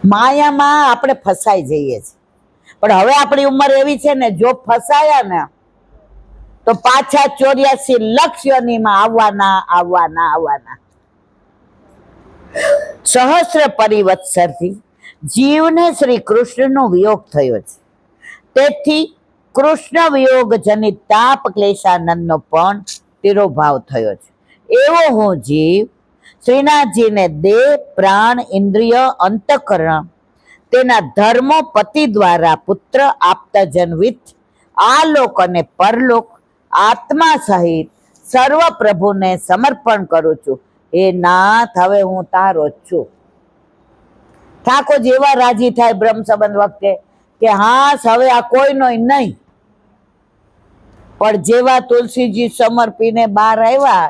માયામાં આપણે ફસાઈ જઈએ છીએ. પણ હવે આપણી ઉંમર એવી છે ને, જો ફસાયા ને તો પાછા 84 લાખ યોનિમાં આવવાના. સહસ્ર પરિવત્સરથી જીવને શ્રી કૃષ્ણનો વિયોગ થયો છે. તેથી કૃષ્ણ વિયોગ જનિત તાપ ક્લેશાનંદનો પણ તિરોભાવ થયો છે. એવો હું જીવ શ્રીનાથજીને દેહ, પ્રાણ, ઇન્દ્રિય, અંતઃકરણ તેના ધર્મો પતિ દ્વારા પુત્ર આપ્તજનવિત આલોક અને પરલોક આત્મા સહિત સર્વ પ્રભુને સમર્પણ કરું છું. હે નાથ, હવે હું તારો જ છું. ઠાકોર જેવા રાજી થાય બ્રહ્મ સંબંધ વખતે કે હાસ હવે આ કોઈનો નહીં. પણ જેવા તુલસીજી સમર્પીને બહાર આવ્યા,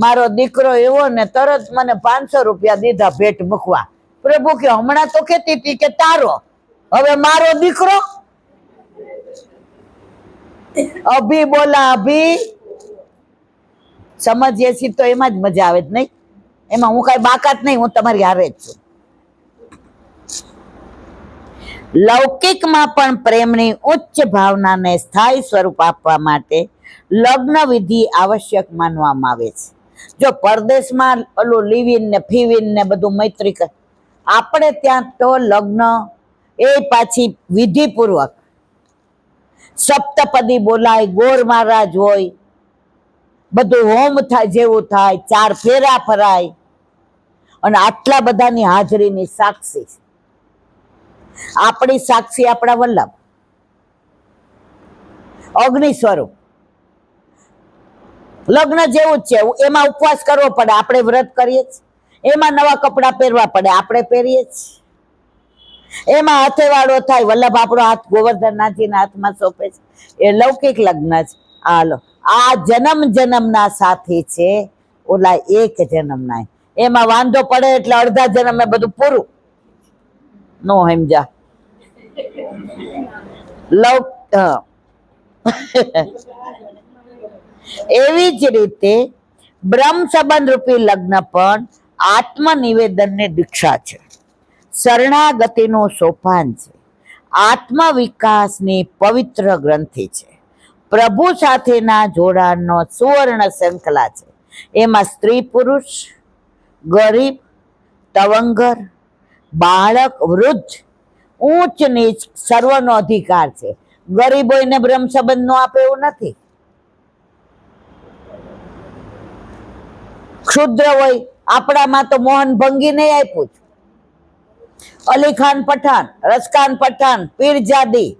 મારો દીકરો એવો ને તરત મને 500 રૂપિયા દીધા ભેટ મૂકવા. પ્રભુ કે હમણાં તો કહેતી હતી કે તારો, હવે મારો દીકરો. અભી બોલા અભી. સમજીએ છીએ તો એમાં જ મજા આવે જ નહીં. એમાં હું કઈ બાકાત નહીં, હું તમારી હારે જ છું. લૌકિકમાં પણ પ્રેમની ઉચ્ચ ભાવનાને સ્થાયી સ્વરૂપ આપવા માટે લગ્ન વિધિ આવશ્યક માનવામાં આવે છે. જો પરદેશમાં ઓલું લિવિન ને ફીવિન ને બધું મૈત્રી, આપણે ત્યાં તો લગ્ન એ પાછી વિધિપૂર્વક સપ્તપદી બોલાય, ગોર મહારાજ હોય, બધું હોમ થાય જેવું થાય, 4 ફેરા ફરાય અને આટલા બધાની હાજરીની સાક્ષી. આપણી સાક્ષી આપણા વલ્લભ અગ્નિ સ્વરૂપ. લગ્ન જેવું જ છે. એમાં ઉપવાસ કરવો પડે, આપણે વ્રત કરીએ છીએ. એમાં નવા કપડાં પહેરવા પડે, આપણે પહેરીએ છીએ. એમાં હથેવાળો થાય, વલ્લભ આપણો હાથ ગોવર્ધનનાથજીના હાથમાં સોંપે છે. એ લૌકિક લગ્ન છે. આ જન્મ જન્મના સાથી છે, ઓલા એક જન્મના. એમાં વાંધો પડે એટલે અડધા જન્મે બધું પૂરું. નો સમજા. એવી જ રીતે બ્રહ્મ સંબંધ રૂપી લગ્ન પણ આત્મનિવેદનની દીક્ષા છે, શરણાગતિનું સોપાન છે, આત્મવિકાસની પવિત્ર ગ્રંથિ છે, પ્રભુ સાથેના જોડાણનો સુવર્ણ શૃંખલા છે. એમાં સ્ત્રી પુરુષ, ગરીબ તવંગર, બાળક વૃદ્ધ, ઊંચ નીચ સર્વનો અધિકાર છે. ગરીબોને બ્રહ્મ સંબંધ નો આપે એવું નથી. ક્ષુદ્ર હોય, આપણામાં તો મોહન ભંગી નહીં આપ્યું. અલી ખાન પઠાણ, રસખાન પઠાણ, પીરજાદી,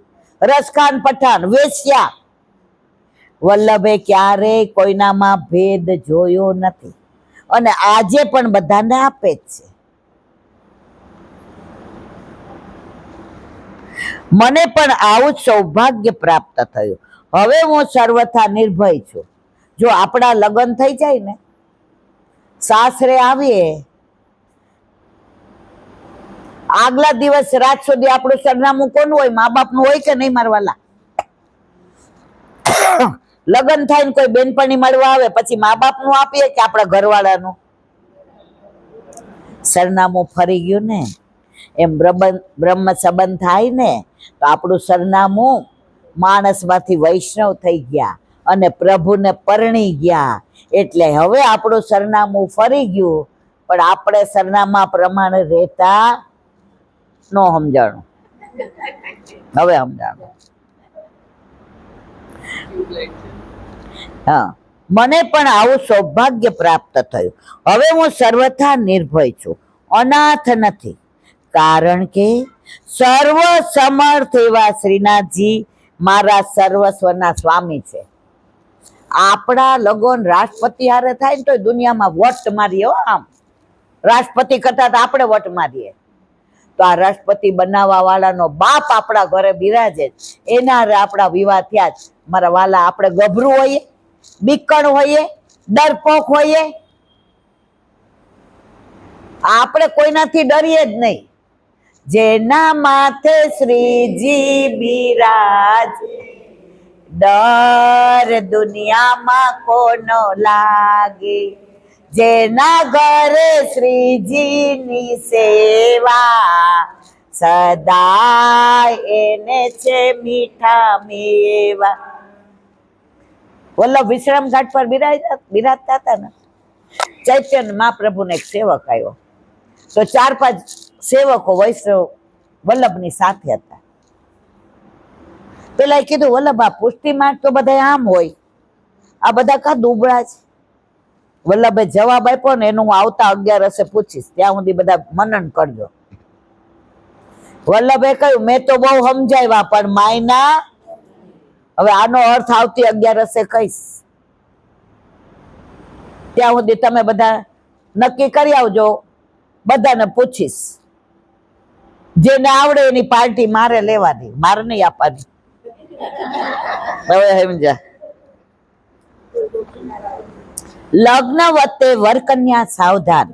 રસખાન પઠાણ, વેશ્યા. વલ્લભે ક્યારેય કોઈનામાં ભેદ જોયો નથી અને આજે પણ બધાને આપે જ છે. મને પણ આવું જ સૌભાગ્ય પ્રાપ્ત થયું. હવે હું સર્વથા નિર્ભય છું. જો આપણા લગ્ન થઈ જાય ને, સાસરે આવીએ, આગલા દિવસ રાત સુધી આપણું સરનામું કોનું હોય? મા બાપનું હોય કે નહીં? મારવાલા લગ્ન થાય ને કોઈ બેનપણી મળવા આવે, પછી મા બાપનું આપીએ કે આપણા ઘરવાળાનું? સરનામું ફરી ગયું ને. એમ બ્રહ્મ સંબંધ થાય ને તો આપણું સરનામું માણસમાંથી વૈષ્ણવ થઈ ગયા અને પ્રભુને પરણી ગયા. એટલે હવે આપણું સરનામું ફરી ગયું, પણ આપણે સરનામા પ્રમાણે રહેતા ન સમજાણું. હવે સમજાણું. હા, મને પણ આવું સૌભાગ્ય પ્રાપ્ત થયું. હવે હું સર્વથા નિર્ભય છું, અનાથ નથી. કારણ કે સર્વ સમર્થ એવા શ્રીનાથજી મારા સર્વસ્વના સ્વામી છે. આપણા લગન રાષ્ટ્રપતિ હારે થાય ને તો દુનિયામાં વટ મારીએ. આમ રાષ્ટ્રપતિ કરતા તો આપણે વટ મારીએ. તો આ રાષ્ટ્રપતિ બનાવવા વાળાનો બાપ આપણા ઘરે બિરાજે, એના હારે આપણા વિવાહ થયા જ. મારા વાલા, આપણે ગભરું હોઈએ, બીકણ હોઈએ, ડરપોક હોઈએ, આપણે કોઈનાથી ડરીએ જ નહીં. જેના માથે શ્રીજી બિરાજ, ડર દુનિયામાં કોનો લાગે. જેના ઘરે શ્રીજીની સેવા, સદાય એને છે મીઠા મેવા. વલ્લભ વિશ્રામ ઘાટ પર બિરાજતા હતા ને, ચૈતન્ય મહાપ્રભુને એક સેવક આવ્યો, તો 4-5 સેવકો વૈષ્ણવ વલ્લભની સાથે હતા. પેલા કીધું, વલ્લભ આ પુષ્ટિ માર્ગ તો બધા આમ હોય, આ બધા કા દુબળા છે? વલ્લભે જવાબ આપ્યો ને, એનું હું આવતા 11 પૂછીશ, ત્યાં સુધી બધા મનન કરજો. વલ્લભે કહ્યું, મેં તો બહુ સમજાવ્યા, પણ માયના હવે આનો અર્થ આવતી 11 કહીશ, ત્યાં સુધી તમે બધા નક્કી કરી આવજો, બધાને પૂછીશ. જેને આવડે એની પાર્ટી મારે લેવાની, મારે નહીં આપવાની. હવે સમજા. લગ્ન વત્તે વરકન્યા સાવધાન.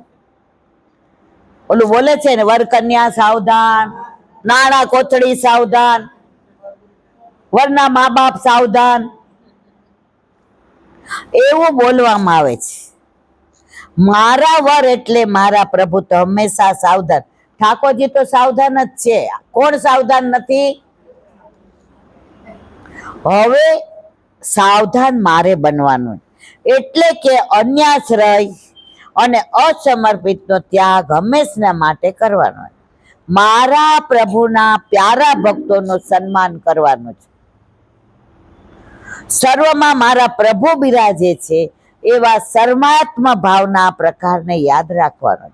ઓલું બોલે છે ને, વરકન્યા સાવધાન, નાણા કોથળી સાવધાન, વરના મા બાપ સાવધાન, એવું બોલવામાં આવે છે. મારા વર એટલે મારા પ્રભુ તો હંમેશા સાવધાન. ઠાકોરજી તો સાવધાન જ છે, કોણ સાવધાન નથી? હવે સાવધાન મારે બનવાનું, એટલે કે અન્યાશ્રય અને અસમર્પિતનો ત્યાગ હંમેશા માટે કરવાનો, મારા પ્રભુના પ્યારા ભક્તોનું સન્માન કરવાનું છે. સર્વમાં મારા પ્રભુ બિરાજે છે એવા સર્વાત્મ ભાવના પ્રકારને યાદ રાખવાનો,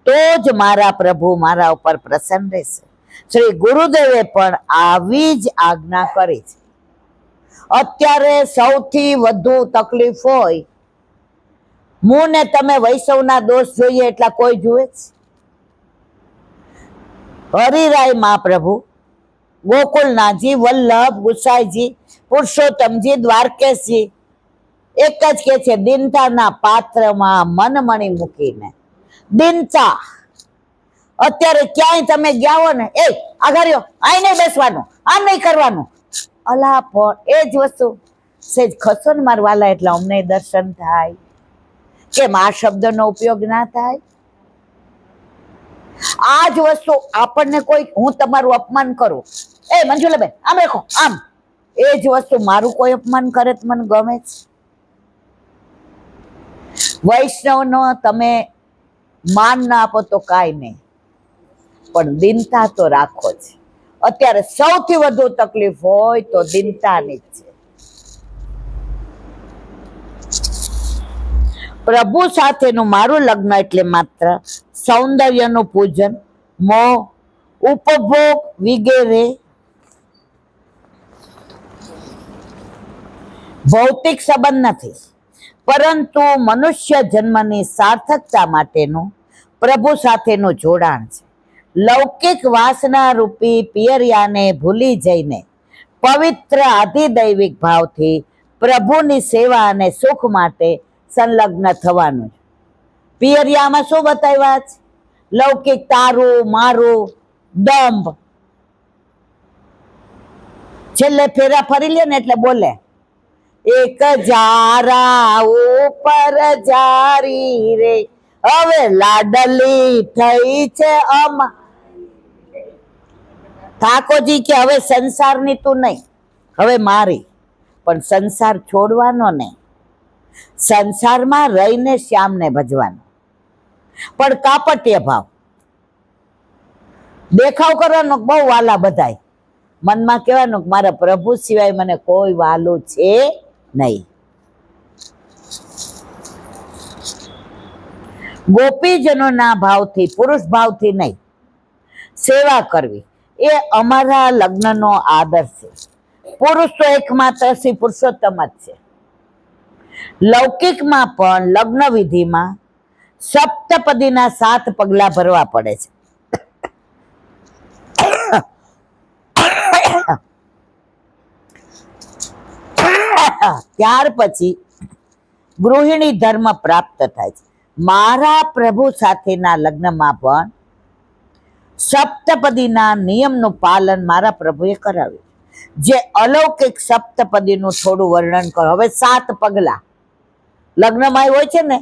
તો જ મારા પ્રભુ મારા ઉપર પ્રસન્ન રહેશે. શ્રી ગુરુદેવે પણ આવી જ આજ્ઞા કરી છે. અત્યારે સૌથી વધુ તકલીફ હોય, હું ને તમે વૈષ્ણવના દોષ જોઈએ એટલા કોઈ જુએ છે? હરિરાય મહાપ્રભુ, ગોકુલનાથજી, વલ્લભ, ગુસાઈજી, પુરુષોત્તમજી, દ્વારકેશજી એક જ કે છે, દીનતાના પાત્રમાં મનમણી મૂકીને. દીનતા. અત્યારે ક્યાંય તમે ગયા હો ને, એ આઘાર્યો, અહીં નહીં બેસવાનું, આમ નહીં કરવાનું, અલા પણ એ જ વસ્તુ સેજ ખસો ને મારા વાલા, એટલે અમને દર્શન થાય. કેમ આ શબ્દનો ઉપયોગ ના થાય? આ જ વસ્તુ આપણને કોઈ, હું તમારું અપમાન કરું, એ મંજુલાબેન આમ રાખો, આમ, એ જ વસ્તુ મારું કોઈ અપમાન કરે તો મને ગમે છે. વૈષ્ણવનો તમે માન ના આપો તો કાંઈ નહીં, પણ દીનતા તો રાખો જ. અત્યારે સૌથી વધુ તકલીફ હોય તો દીનતાની જ છે. પ્રભુ સાથેનું મારું લગ્ન એટલે માત્ર સૌંદર્યનું પૂજન, મોહ, ઉપભોગ વગેરે ભૌતિક સંબંધ નથી, પરંતુ મનુષ્ય જન્મની સાર્થકતા માટેનું પ્રભુ સાથેનું જોડાણ છે. લૌકિક વાસના રૂપી પિયરિયાને ભૂલી જઈને પવિત્ર આધિદૈવિક ભાવથી પ્રભુની સેવા અને સુખ માટે સંલગ્ન થવાનું છે. પિયરિયામાં શું બતાવ્યા છે? લૌકિક તારું મારું દંભ. છેલ્લે ફેરા ફરી લે ને એટલે બોલે, એક જારા ઉપર જારી રે, હવે લાડલી થઈ છે અમા. ઠાકોરજી કે હવે સંસારની તું નહીં, હવે મારી. પણ સંસાર છોડવાનો નહીં, સંસારમાં રહીને શ્યામને ભજવાનો. પણ કાપટ્ય ભાવ, દેખાવ કરવાનો બહુ વાલા બધાય, મનમાં કહેવાનું કે મારા પ્રભુ સિવાય મને કોઈ વાલું છે નહીં. ગોપીજનોના ભાવથી, પુરુષ ભાવથી નહીં, સેવા કરવી એ અમારા લગ્નનો આદર્શ છે. પુરુષ તો એકમાત્ર શ્રી પુરુષોત્તમ જ છે. લૌકિકમાં પણ લગ્ન વિધિમાં સપ્તપદીના 7 પગલા ભરવા પડે છે. ત્યાર પછી ગૃહિણી ધર્મ પ્રાપ્ત થાય છે. મારા પ્રભુ સાથેના લગ્નમાં પણ સપ્તપદીના નિયમનું પાલન મારા પ્રભુએ કરાવ્યું. જે અલૌકિક સપ્તપદીનું થોડું વર્ણન કરો. હવે 7 પગલા લગ્નમાં હોય છે ને,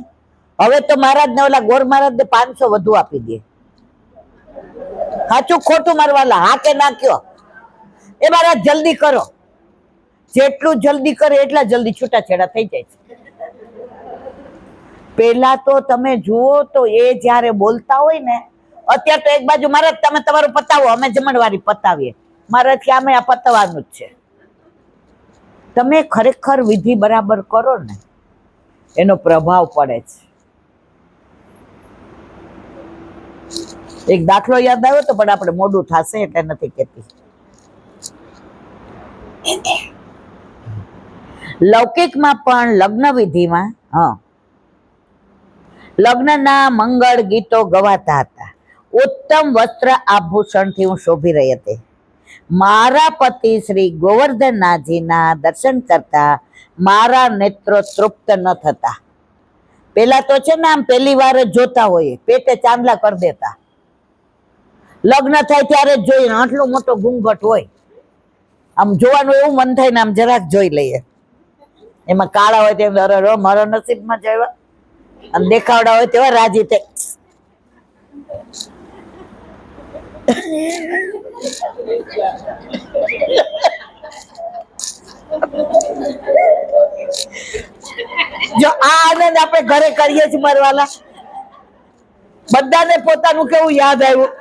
હવે તો મહારાજ ને ઓલા ગોર મહારાજ ને 500 વધુ આપી દે. સાચું ખોટું મારવાલા, હા કે ના કયો? એ મહારાજ જલ્દી કરો. જેટલું જલ્દી કરે એટલા જલ્દી છૂટાછેડા થઈ જાય છે. પેલા તો તમે જુઓ તો એ જયારે બોલતા હોય ને, અત્યારે તો એક બાજુ મહારાજ તમે તમારું પતાવો, અમે જમણવારી પતાવીએ. મહારાજ કે અમે આ પતાવવાનું જ છે. તમે ખરેખર વિધિ બરાબર કરો ને, એનો પ્રભાવ પડે છે. એક દાખલો યાદ આવ્યો તો, પણ આપણે મોડું થશે એટલે નથી કહેતી. લૌકિકમાં પણ લગ્ન વિધિમાં લગ્નના મંગળ ગીતો ગવાતા હતા. ઉત્તમ વસ્ત્ર આભૂષણથી હું શોભી રહી હતી. મારા પતિ શ્રી ગોવર્ધનનાથજીના દર્શન કરતા મારા નેત્રો તૃપ્ત ન થતા. પેલા તો છે ને આમ પહેલી વાર જ જોતા હોઈએ, પેટે ચાંદલા કરી દેતા. લગ્ન થાય ત્યારે જ જોઈએ, આટલો મોટો ઘૂંઘટ હોય, આમ જોવાનું એવું મન થાય ને આમ જરાક જોઈ લઈએ. એમાં કાળા હોય તેમ મારા નસીબમાં જ આવ્યા, અને દેખાવડા હોય તેવા રાજી થાય. જો આ આનંદ આપણે ઘરે કરીએ છીએ મરવાલા, બધાને પોતાનું કેવું યાદ આવ્યું,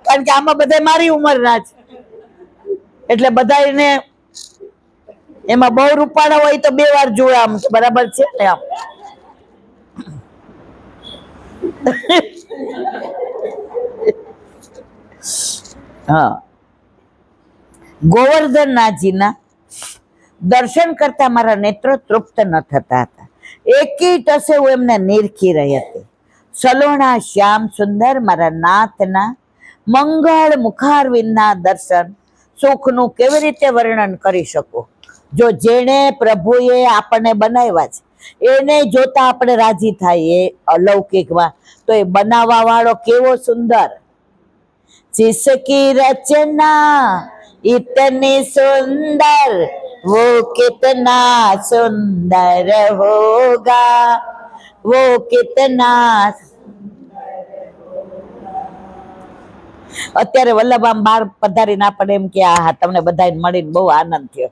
કારણ કે આમાં બધા મારી ઉંમરના જ, એટલે બધાને એમાં બહુ રૂપાળા હોય તો 2 વાર જોવે, આમ બરાબર છે ને આમ. હા, ગોવર્ધનનાથજીના દર્શન કરતા મારા નેત્રો તૃપ્ત ન થતા હતા. એકી ટસે હું એમને નિરખી રહી હતી. સલોણા શ્યામ સુંદર મારા નાથના મંગળ મુખારવિંદના દર્શન સુખનું કેવી રીતે વર્ણન કરી શકું? જો જેણે પ્રભુએ આપણને બનાવ્યા છે એને જોતા આપણે રાજી થાય એ અલૌકિકમાં, તો એ બનાવવા વાળો કેવો સુંદર. जिसकी रचना इतनी सुंदर वो कितना सुंदर होगा, वो कितना. અત્યારે વલ્લભામ બાર પધારીને આપણે એમ કે આ તમને બધાને મળીને બહુ આનંદ થયો.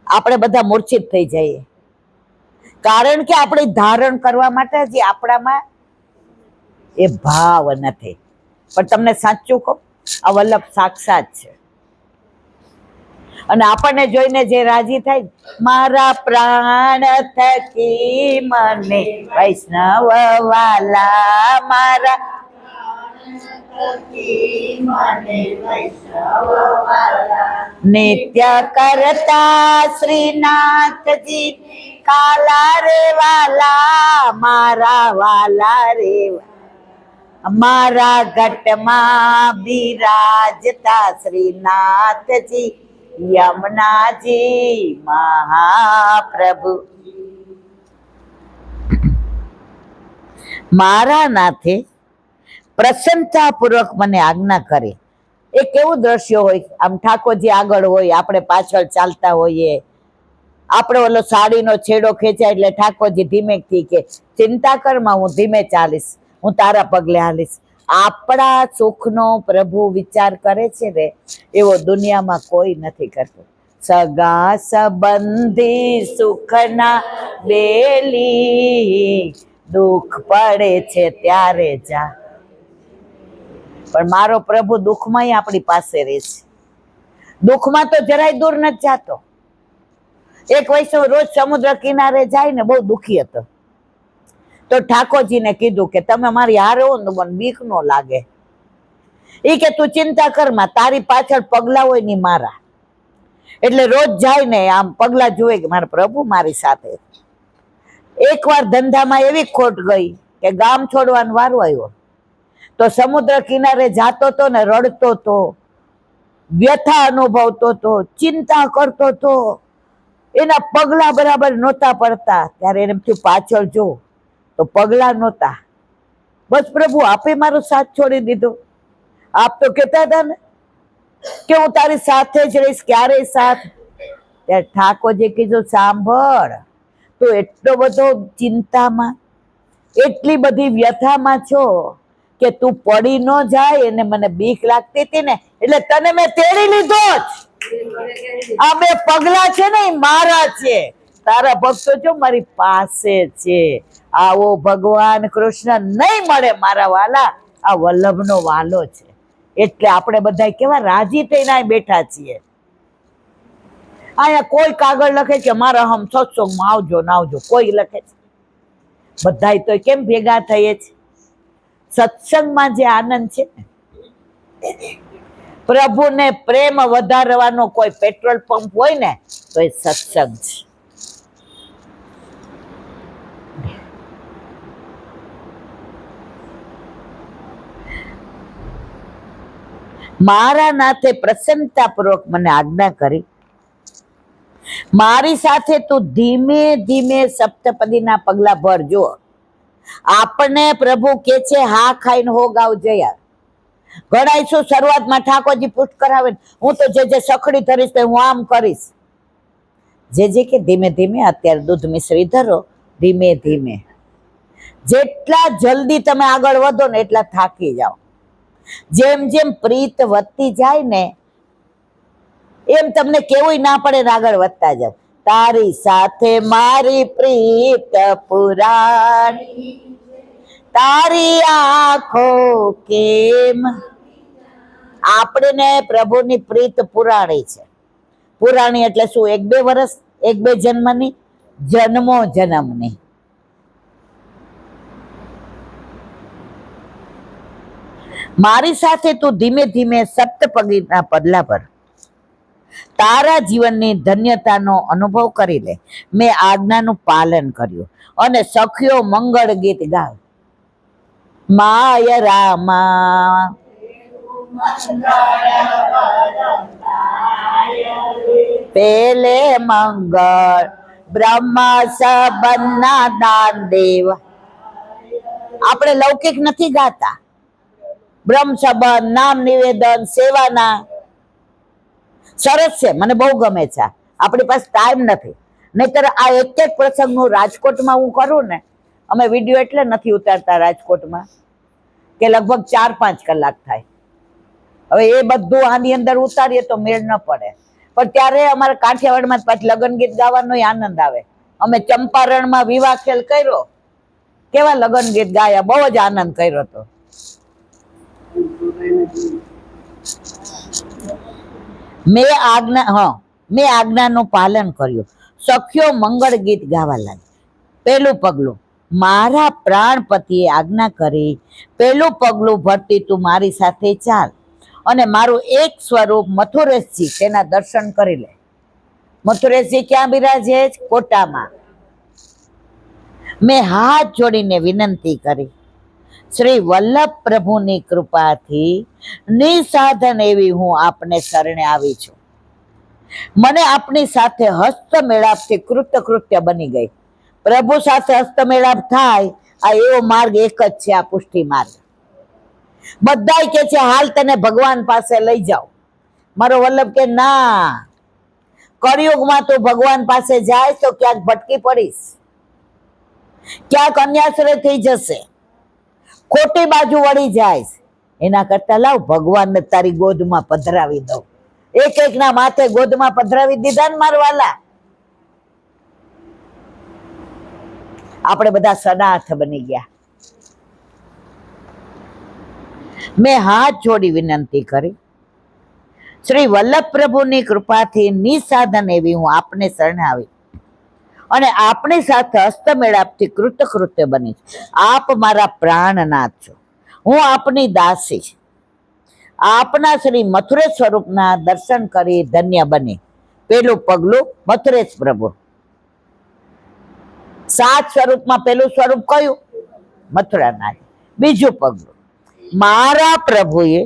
આપણે બધા મૂર્છિત થઈ જઈએ, કારણ કે આપણે ધારણ કરવા માટે જે આપણામાં એ ભાવ નથી. પણ તમને સાચું કહું, આ વલ્લભ સાક્ષાત છે. અને આપણને જોઈને જે રાજી થાય, મારા પ્રાણ થકી મને વૈષ્ણવ વાલા, મારા નિત્ય કરતા શ્રીનાથજી કાલા રે વાલા, મારા વાલા રે, મારા ઘટમાં બિરાજતા શ્રીનાથજી યમુનાજી મહાપ્રભુ. મારા નાથે પ્રસન્નતા પૂર્વક મને આજ્ઞા કરી. એ કેવું દ્રશ્ય હોય, આમ ઠાકોરજી આગળ હોય, આપણે પાછળ ચાલતા હોઈએ, આપણે ઓલો સાડીનો છેડો ખેંચાય એટલે ઠાકોરજી ધીમેથી કે ચિંતા કરમાં, હું ધીમે ચાલીશ, હું તારા પગલે હાલીશ. આપણા સુખનો પ્રભુ વિચાર કરે છે ને, એવો દુનિયામાં કોઈ નથી કરતો. સગા સંબંધી સુખના બેલી, દુઃખ પડે છે ત્યારે જા. પણ મારો પ્રભુ દુઃખમાંય આપણી પાસે રહે છે. દુઃખમાં તો જરાય દૂર નથી જાતો. એક વૈષ્ણવ રોજ સમુદ્ર કિનારે જાય ને, બહુ દુઃખી હતો. તો ઠાકોરજીને કીધું કે તમે મારી હારે હો ને મને બીક ન લાગે. એ કે તું ચિંતા કરમાં, તારી પાછળ પગલા હોય ને મારા. એટલે રોજ જાય ને આમ પગલા જુએ કે મારા પ્રભુ મારી સાથે. એકવાર ધંધામાં એવી ખોટ ગઈ કે ગામ છોડવાનો વારો આવ્યો. તો સમુદ્ર કિનારે જાતો તો ને રડતો તો, વ્યથા અનુભવતો તો, ચિંતા કરતો તો, એના પગલા બરાબર નહોતા પડતા. ત્યારે એને થયું પાછળ જો, તો પગલા નહોતા. બસ પ્રભુ આપે મારો સાથ છોડી દીધો. આપ તો કહેતા હતા ને કે હું તારી સાથે જ રહીશ, ક્યારેય સાથ. ત્યારે ઠાકોરજી કીધું સાંભળ, તું એટલો બધો ચિંતામાં, એટલી બધી વ્યથામાં છો કે તું પડી ન જાય અને મને બીક લાગતી હતી ને એટલે તને મેં તેડી લીધો જ. આ બે પગલા છે ને એ મારા છે, તારા ભક્તો જો મારી પાસે છે. આવો ભગવાન કૃષ્ણ નહીં મળે મારા વાલા, આ વલ્લભનો વાલો છે. એટલે આપણે બધા કેવા રાજી થઈને બેઠા છીએ. અહીંયા કોઈ કાગળ લખે કે મારા હમ સત્સંગમાં આવજો ના આવજો, કોઈ લખે છે? બધાય તો કેમ ભેગા થઈએ છે? સત્સંગમાં જે આનંદ છે ને, પ્રભુને પ્રેમ વધારવાનો કોઈ પેટ્રોલ પંપ હોય ને તો એ સત્સંગ છે. મારા નાથે પ્રસન્નતાપૂર્વક મને આજ્ઞા કરી, મારી સાથે તું ધીમે ધીમે સપ્તપદીના પગલા ભરજો. આપણને પ્રભુ કે છે હા ખાઈને હો ગાવ જયા. ઘણા શું શરૂઆતમાં ઠાકોરજી પુષ્ટ કરાવે, હું તો જે સખડી ધરીશ તો હું આમ કરીશ. જે કે ધીમે ધીમે, અત્યારે દૂધ મિશ્રી ધરો, ધીમે ધીમે. જેટલા જલ્દી તમે આગળ વધો ને એટલા થાકી જાઓ. જેમ જેમ પ્રીત વધતી જાય ને એમ તમને કેવું ના પડે ને આગળ વધતા જાવ. તારી સાથે મારી પ્રીત પુરાણી, તારી આંખો કેમ. આપણે પ્રભુની પ્રીત પુરાણી છે. પુરાણી એટલે શું? 1-2 વર્ષ, 1-2 જન્મની, જન્મો જન્મની. મારી સાથે તું ધીમે ધીમે સપ્તપદીના પગલા પર તારા જીવનની ધન્યતાનો અનુભવ કરી લે. મેં આજ્ઞાનું પાલન કર્યું અને સખીઓ મંગળ ગીત ગાવ. માય રામા પેલે મંગળ બ્રહ્મા સબન્ના દાન દેવ. આપણે લૌકિક નથી ગાતા, બ્રહ્મ સંબંધ, નામ નિવેદન, સેવાના. સરસ છે, મને બહુ ગમે છે. આપણી પાસે ટાઈમ નથી, નહીતર આ એક પ્રસંગનું રાજકોટમાં હું કરું ને, અમે વિડીયો એટલે નથી ઉતારતા રાજકોટમાં કે લગભગ 4-5 કલાક થાય. હવે એ બધું આની અંદર ઉતારીએ તો મેળ ન પડે. પણ ત્યારે અમારે કાઠિયાવાડમાં પાછું લગ્ન ગીત ગાવાનો આનંદ આવે. અમે ચંપારણમાં વિવાહ ખેલ કર્યો, કેવા લગ્ન ગીત ગાયા, બહુ જ આનંદ કર્યો હતો. મેં આજ્ઞાનું પાલન કર્યું. સખીઓ મંગળ ગીત ગાવા લાગી. પહેલું પગલું, મારા પ્રાણપતિએ આજ્ઞા કરી, પહેલું પગલું ભરતી તું મારી સાથે ચાલ અને મારું એક સ્વરૂપ મથુરેશજી તેના દર્શન કરી લે. મથુરેશજી ક્યાં બિરાજે? કોટામાં. મેં હાથ જોડીને વિનંતી કરી, શ્રી વલ્લભ પ્રભુની કૃપાથી નિસાધન એવી હું આપને શરણે આવી છું. મને આપની સાથે હસ્તમેળાપથી કૃતકૃત્ય બની ગઈ. પ્રભુ સાથે હસ્તમેળાપ થાય આ એવો માર્ગ એક જ છે, આ પુષ્ટિ માર્ગ. બધાય કે છે હાલ તને ભગવાન પાસે લઈ જાઓ. મારો વલ્લભ કે ના, કળિયુગમાં તું ભગવાન પાસે જાય તો ક્યાંક ભટકી પડીશ, ક્યાંક અન્યાશ્રય થઈ જશે, ખોટી બાજુ વળી જાય. એના કરતા લાવ ભગવાનને તારી ગોદમાં પધરાવી દઉં. એક ના માથે ગોદમાં પધરાવી દીધા ને મારવાલા. આપણે બધા સનાથ બની ગયા. મેં હાથ જોડી વિનંતી કરી, શ્રી વલ્લભ પ્રભુની કૃપાથી નિસાધન એવી હું આપને શરણે આવી અને આપણી સાથે હસ્તમેળાપથી કૃતકૃત્ય બની. આપ મારા પ્રાણનાથ છો, હું આપની દાસી. આપના શ્રી મથુરેશ સ્વરૂપના દર્શન કરી ધન્ય બની. પેલું પગલું મથુરેશ પ્રભુ. 7 સ્વરૂપમાં પેલું સ્વરૂપ કયું? મથુરાનાથ. બીજું પગલું, મારા પ્રભુએ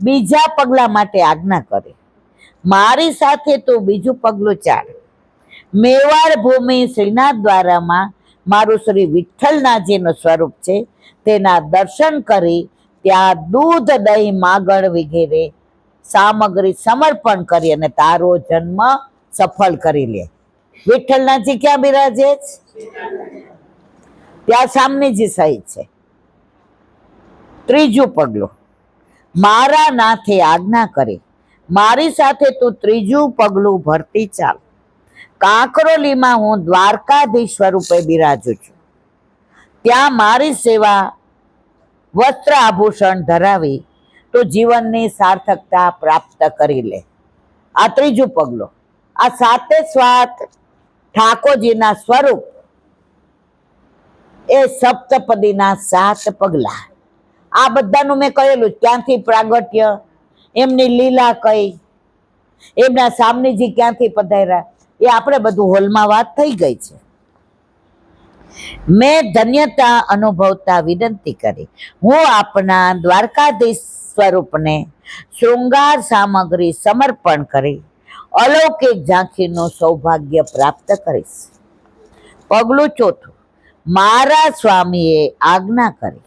બીજા પગલા માટે આજ્ઞા કરી, મારી સાથે તું બીજું પગલું ચાલ. મેવાડ ભૂમિ શ્રીનાથ દ્વારામાં મારું શ્રી વિઠ્ઠલનાથજીનું સ્વરૂપ છે, તેના દર્શન કરી ત્યાં દૂધ, દહીં, માગણ વગેરે સામગ્રી સમર્પણ કરી અને તારો જન્મ સફળ કરી લે. વિઠ્ઠલનાથજી ક્યાં બિરાજે? ત્યાં સામનેજી સહિત છે. ત્રીજું પગલું, મારા નાથે આજ્ઞા કરી મારી સાથે તું ત્રીજું પગલું ભરતી ચાલ. કાંકરોલીમાં હું દ્વારકાધીશ સ્વરૂપે બિરાજું છું. ત્યાં મારી સેવા વસ્ત્ર આભૂષણ ધરાવી તો જીવનની સાર્થકતા પ્રાપ્ત કરી લે. આ ત્રીજું પગલું. આ સાતે સ્વાત ઠાકોરજીના સ્વરૂપ એ સપ્તપદીના 7 પગલા. આ બધાનું મેં કહેલું ક્યાંથી પ્રાગટ્ય, એમની લીલા કઈ, એમના સામનેજી ક્યાંથી પધાર્યા, એ આપણે બધું હોલમાં વાત થઈ ગઈ છે. મેં ધન્યતા અનુભવતા વિનંતી કરી હું આપના દ્વારકાધીશ સ્વરૂપને શૃંગાર સામગ્રી સમર્પણ કરી અલૌકિક ઝાંખીનું સૌભાગ્ય પ્રાપ્ત કરીશ. પગલું ચોથું, મારા સ્વામીએ આજ્ઞા કરી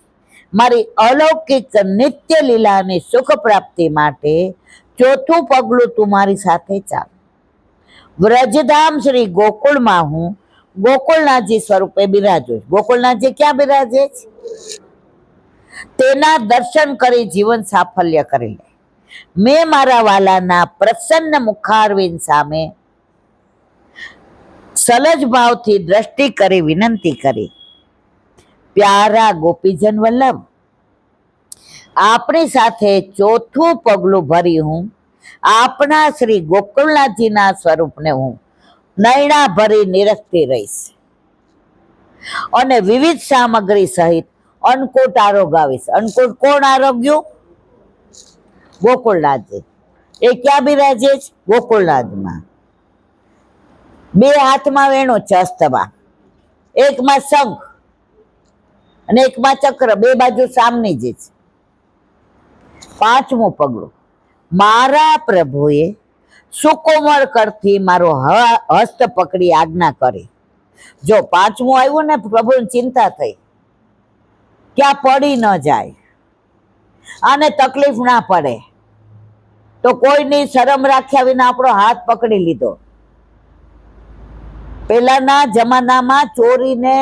મારી અલૌકિક નિત્ય લીલાની સુખ પ્રાપ્તિ માટે ચોથું પગલું તું મારી સાથે ચાલ. વ્રજધામ શ્રી ગોકુળમાં હું ગોકુળનાથજી સ્વરૂપે બિરાજું. ગોકુળનાથજી ક્યાં બિરાજે છે? તેના દર્શન કરી જીવન સાફલ્ય કરી લે. મેં મારા વાલાના પ્રસન્ન મુખારવિંદ સામે સલજ ભાવથી દ્રષ્ટિ કરી વિનંતી કરી, પ્યારા ગોપીજન વલ્લભ, આપણી સાથે ચોથું પગલું ભરી હું આપના શ્રી ગોકુળનાથજીના સ્વરૂપને હું નૈણા ભરી નિરખતી રહીશ અને વિવિધ સામગ્રી સહિત અન્નકૂટ આરોગાવીશ. અન્નકૂટ કોણ આરોગ્યું? ગોકુળનાથજી. એ ક્યાં બિરાજે છે? ગોકુળનાથમાં. 2 હાથમાં વેણો છે હસ્તમાં, એકમાં શંખ અને એકમાં ચક્ર, 2 બાજુ સામનેજી છે. 5મું પગલું, મારા પ્રભુએ સુકોમળ કરથી મારો હસ્ત પકડી આજ્ઞા કરી. જો 5મું આવ્યું ને, પ્રભુની ચિંતા થઈ ક્યાં પડી ન જાય, આને તકલીફ ના પડે, તો કોઈની શરમ રાખ્યા વિના આપણો હાથ પકડી લીધો. પેલાના જમાનામાં ચોરીને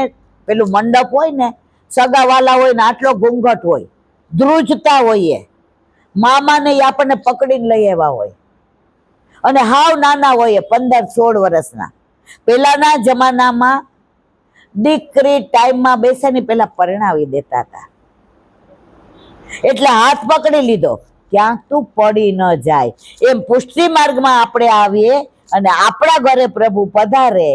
પેલું મંડપ હોય ને, સગાવાલા હોય ને, આટલો ઘૂંઘટ હોય, ધ્રુજતા હોઈએ, મામાને આપણને પકડીને લઈ આવ્યા હોય અને હાવ નાના હોય 15-16 વર્ષના. પેલાના જમાનામાં દીકરી ટાઈમમાં બેસે ને પેલા પરણાવી દેતા હતા. એટલે હાથ પકડી લીધો, ક્યાંક તું પડી ન જાય. એમ પુષ્ટિ માર્ગમાં આપણે આવીએ અને આપણા ઘરે પ્રભુ પધારે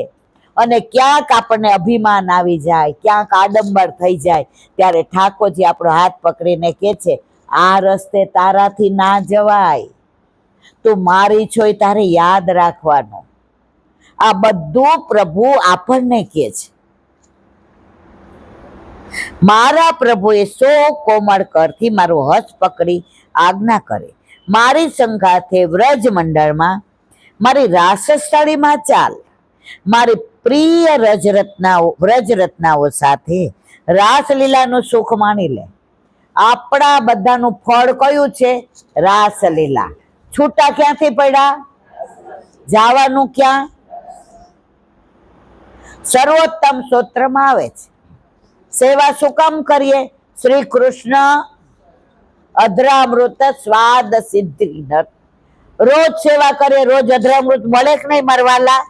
અને ક્યાંક આપણને અભિમાન આવી જાય, ક્યાંક આડંબર થઈ જાય, ત્યારે ઠાકોરજી આપણો હાથ પકડીને કહે છે, આ રસ્તે તારાથી ના જવાય, તું મારી છો એ તારે યાદ રાખવાનું. આ બધું પ્રભુ આપણને કહે છે. મારા પ્રભુએ સો કોમળ કરથી મારું હસ્ત પકડી આજ્ઞા કરી મારી સંગાથે વ્રજ મંડળમાં મારી રાસસ્થળીમાં ચાલ. મારી પ્રિય વ્રજરત્નાઓ સાથે રાસલીલાનું સુખ માણી લે. આપણા બધાનું ફળ કયું છે? રાસલીલા. છૂટા ક્યાંથી પડ્યા? જવાનું ક્યાં? સર્વોત્તમ સ્તોત્રમાં આવે છે. સેવા શું કામ કરીએ? શ્રી કૃષ્ણ અધરામૃત સ્વાદ સિદ્ધિ. રોજ સેવા કરીએ, રોજ અધરામૃત મળે કે નહીં મરવાલા?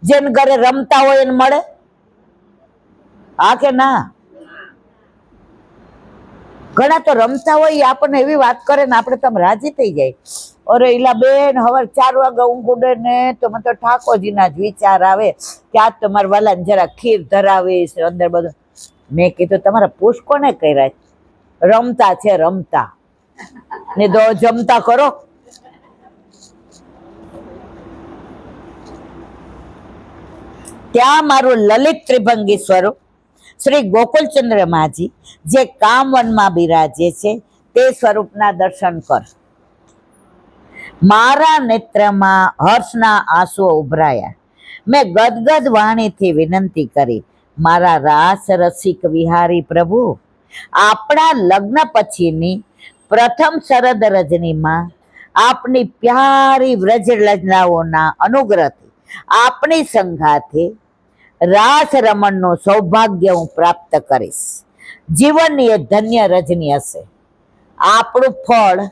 જેને ઘરે રમતા હોય એને મળે? હા કે ના? ઘણા તો રમતા હોય, આપણને એવી વાત કરે ને આપણે તમે રાજી થઈ જાય, અરે ઈલા બેન હવે 4 વાગે ઊંઘ ઉડે ને તો મને તો ઠાકોરજીના જ વિચાર આવે કે આજ તમારા વાલાને જરા ખીર ધરાવીશ અંદર બધું. મેં કીધું તમારા પુષ કોને કર્યા? રમતા છે, રમતા ને દો જમતા કરો. ત્યાં મારું લલિત ત્રિભંગી સ્વરૂપ શ્રી ગોકુલચંદ્ર માજી જે કામવનમાં બિરાજે છે તે સ્વરૂપના દર્શન કર. મારા નેત્રમાં હર્ષના આંસુઓ ઉભરાયા. મેં ગદગદ વાણીથી વિનંતી કરી, મારા રાસ રસિક વિહારી પ્રભુ, આપણા લગ્ન પછીની પ્રથમ શરદ રજનીમાં આપની પ્યારી વ્રજ લજનાઓના અનુગ્રહથી આપણી સંગાથે રાસ રમણનું સૌભાગ્ય હું પ્રાપ્ત કરીશ. જીવનની એ ધન્ય રજની હશે. આપણું ફળ